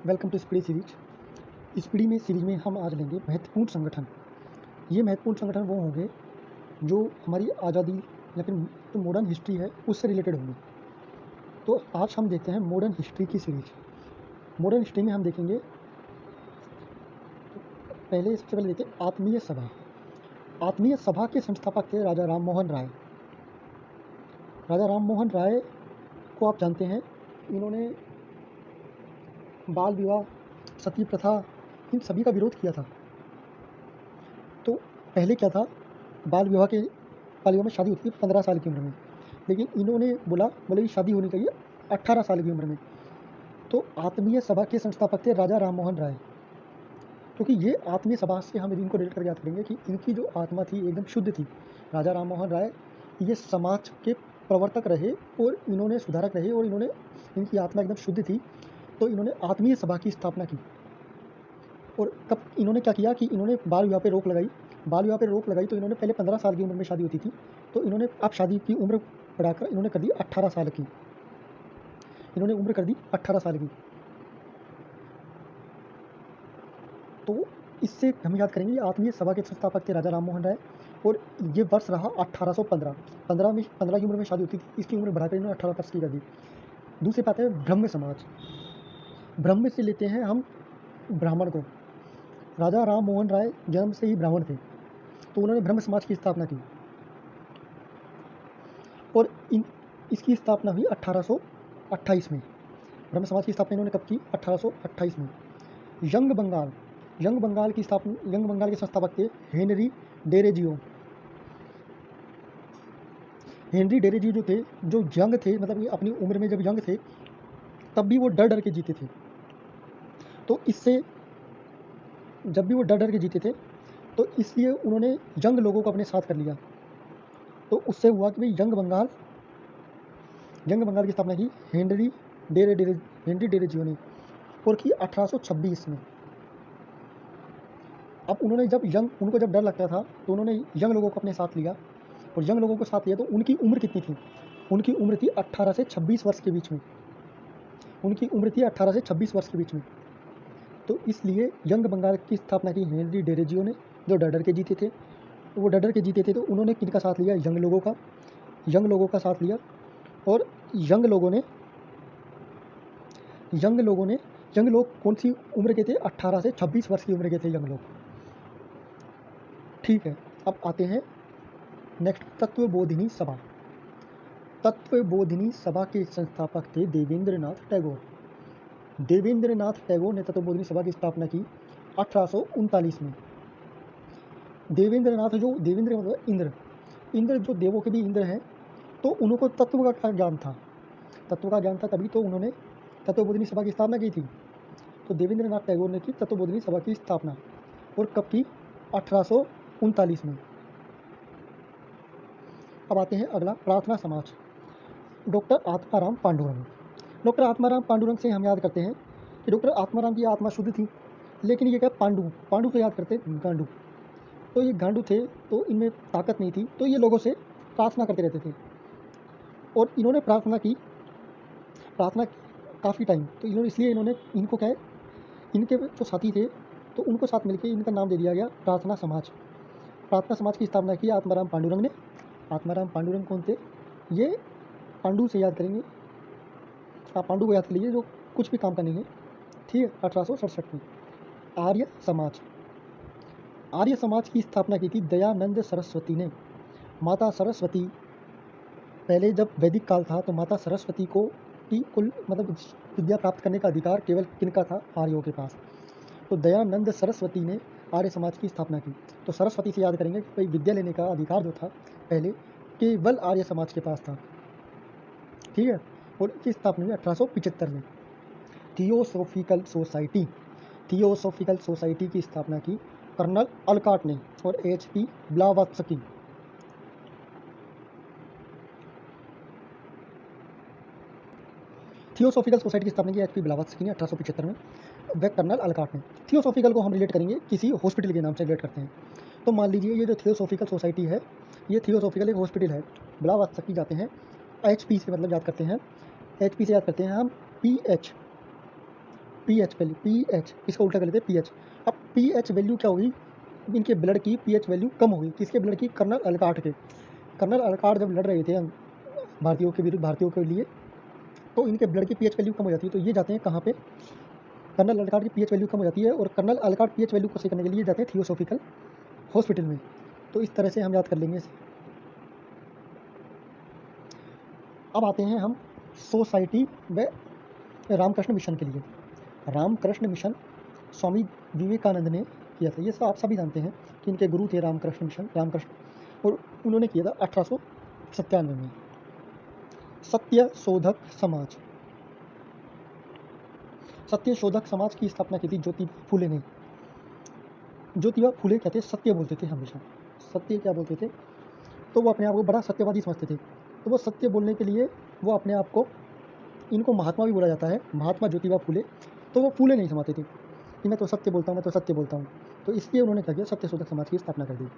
Welcome to speedy series. Speedy में series में हम आज लेंगे महत्वपूर्ण संगठन। ये महत्वपूर्ण संगठन वो होंगे जो हमारी आज़ादी या फिर जो मॉडर्न हिस्ट्री है उससे रिलेटेड होंगे। तो आज हम देखते हैं मॉडर्न हिस्ट्री की सीरीज। मॉडर्न हिस्ट्री में हम देखेंगे, सबसे पहले देखते हैं आत्मीय सभा। आत्मीय सभा के संस्थापक थे राजा राम मोहन राय। राजा राम मोहन राय को आप जानते हैं, इन्होंने बाल विवाह, सती प्रथा, इन सभी का विरोध किया था। तो पहले क्या था, बाल विवाह में शादी होती थी 15 साल की उम्र में, लेकिन इन्होंने बोले कि शादी होनी चाहिए 18 साल की उम्र में। तो आत्मीय सभा के संस्थापक थे राजा राम मोहन राय। क्योंकि ये आत्मीय सभा से हम इनको रिलेट करके याद करेंगे कि इनकी जो आत्मा थी एकदम शुद्ध थी। राजा राम मोहन राय ये समाज के प्रवर्तक रहे और इन्होंने सुधारक रहे, और इनकी आत्मा एकदम शुद्ध थी। तो इन्होंने आत्मीय सभा की स्थापना की। और कब इन्होंने क्या किया कि इन्होंने बाल विवाह पे रोक लगाई। तो इन्होंने पहले 15 साल की उम्र में शादी होती थी, तो इन्होंने अब शादी की उम्र बढ़ाकर इन्होंने कर दी 18 साल की। इन्होंने उम्र कर दी 18 साल की। तो इससे हम याद करेंगे आत्मीय सभा के संस्थापक थे राजा राम मोहन राय, और ये वर्ष रहा 1815। 15 की उम्र में शादी होती थी, इसकी उम्र बढ़ाकर इन्होंने 18 वर्ष की कर दी। दूसरी बात है ब्रह्म समाज। ब्रह्म से लेते हैं हम ब्राह्मण को। राजा राम मोहन राय जन्म से ही ब्राह्मण थे, तो उन्होंने ब्रह्म समाज की स्थापना की। और इसकी स्थापना हुई 1828 में। ब्रह्म समाज की स्थापना इन्होंने कब की? 1828 में। यंग बंगाल के संस्थापक थे हेनरी डेरेजियो। हेनरी डेरेजियो जो थे, जो यंग थे, मतलब अपनी उम्र में जब यंग थे तब भी वो डर के जीते थे। तो इससे जब भी वो डर के जीते थे, तो इसलिए उन्होंने यंग लोगों को अपने साथ कर लिया। तो उससे हुआ कि भाई यंग बंगाल की स्थापना की हेनरी डेरेजियो ने, और की 1826 में। अब उन्होंने उनको जब डर लगता था, तो उन्होंने यंग लोगों को अपने साथ लिया। और यंग लोगों को साथ लिया तो उनकी उम्र कितनी थी? उनकी उम्र थी 18 से 26 वर्ष के बीच में। तो इसलिए यंग बंगाल की स्थापना की हेनरी डेरेजियो ने, जो डर के जीते थे। तो उन्होंने किनका साथ लिया? यंग लोगों का साथ लिया। और यंग लोग कौन सी उम्र के थे? 18 से 26 वर्ष की उम्र के थे यंग लोग। ठीक है, अब आते हैं नेक्स्ट, तत्वबोधिनी सभा। तत्वबोधिनी सभा के संस्थापक थे देवेंद्रनाथ टैगोर। देवेंद्रनाथ टैगोर ने तत्वबोधिनी सभा की स्थापना की 1839 में। देवेंद्र मतलब इंद्र जो देवों के भी इंद्र हैं, तो उनको तत्व का ज्ञान था, तभी तो उन्होंने तत्वबोधिनी सभा की स्थापना की थी। तो देवेंद्रनाथ टैगोर ने की तत्वबोधिनी सभा की स्थापना, और कब की? 1839 में। अब आते हैं अगला, प्रार्थना समाज। डॉक्टर आत्माराम पांडुरंग से हम याद करते हैं कि डॉक्टर आत्माराम की आत्मा शुद्ध थी, लेकिन ये क्या, पांडु को याद करते हैं, गांडू। तो ये गांडू थे, तो इनमें ताकत नहीं थी, तो ये लोगों से प्रार्थना करते रहते थे। और इन्होंने प्रार्थना काफ़ी टाइम, तो इसलिए इन्होंने इनको क्या है, इनके जो साथी थे, तो उनको साथ मिलकर इनका नाम दे दिया गया प्रार्थना समाज। प्रार्थना समाज की स्थापना की आत्माराम पांडुरंग ने। आत्माराम पांडुरंग कौन थे? ये पांडु से याद करेंगे, आप पांडु को याद कर लीजिए, जो कुछ भी काम का नहीं है। ठीक है, 1867 में। आर्य समाज की स्थापना की थी दयानंद सरस्वती ने। माता सरस्वती, पहले जब वैदिक काल था, तो माता सरस्वती को कुल मतलब विद्या प्राप्त करने का अधिकार केवल किनका था? आर्यों के पास। तो दयानंद सरस्वती ने आर्य समाज की स्थापना की। तो सरस्वती से याद करेंगे कि भाई विद्या लेने का अधिकार जो था पहले केवल आर्य समाज के पास था। ठीक है, और इसकी स्थापना हुई 1875 में। थियोसॉफिकल सोसाइटी की स्थापना की कर्नल अलकाट ने और HP ब्लावत्स्की। थियोसॉफिकल सोसाइटी की स्थापना की HP ब्लावत्स्की ने 1875 में, व कर्नल अलकाट ने। थियोसॉफिकल को हम रिलेट करेंगे किसी हॉस्पिटल के नाम से रिलेट करते हैं। तो मान लीजिए ये जो थियोसॉफिकल सोसाइटी है, ये थियोसॉफिकल एक हॉस्पिटल है। ब्लावत्स्की जाते हैं HP से, मतलब याद करते हैं, HP से याद करते हैं हम PH, पीएच वैल्यू, पीएच इसका उल्टा कर लेते हैं पीएच। अब पीएच वैल्यू क्या होगी, इनके ब्लड की पीएच वैल्यू कम होगी। किसके ब्लड की? कर्नल अलकाट के। कर्नल अलकाट जब लड़ रहे थे भारतीयों के विरुद्ध, भारतीयों के लिए, तो इनके ब्लड की पीएच वैल्यू कम हो जाती है। तो ये जाते हैं कहाँ पे? कर्नल अलकाट की पीएच वैल्यू कम हो जाती है और कर्नल अलकाट पीएच वैल्यू को सही करने के लिए जाते हैं थियोसॉफिकल हॉस्पिटल में। तो इस तरह से हम याद कर लेंगे इसे। अब आते हैं हम सोसाइटी व रामकृष्ण मिशन के लिए। रामकृष्ण मिशन स्वामी विवेकानंद ने किया था। ये सब आप सभी जानते हैं कि इनके गुरु थे रामकृष्ण मिशन, रामकृष्ण, और उन्होंने किया था 1897 में। सत्य शोधक समाज, सत्य शोधक समाज की स्थापना की थी ज्योतिबा फूले ने। ज्योतिबा फूले क्या थे? सत्य बोलते थे हमेशा। सत्य क्या बोलते थे? तो वो अपने आप को बड़ा सत्यवादी समझते थे। तो वो सत्य बोलने के लिए वो अपने आप को, इनको महात्मा भी बोला जाता है, महात्मा ज्योतिबा फूले। तो वो फूले नहीं समझते थे कि मैं तो सत्य बोलता हूँ, मैं तो सत्य बोलता हूँ। तो इसलिए उन्होंने क्या किया? सत्य शोधक समाज की स्थापना कर दी।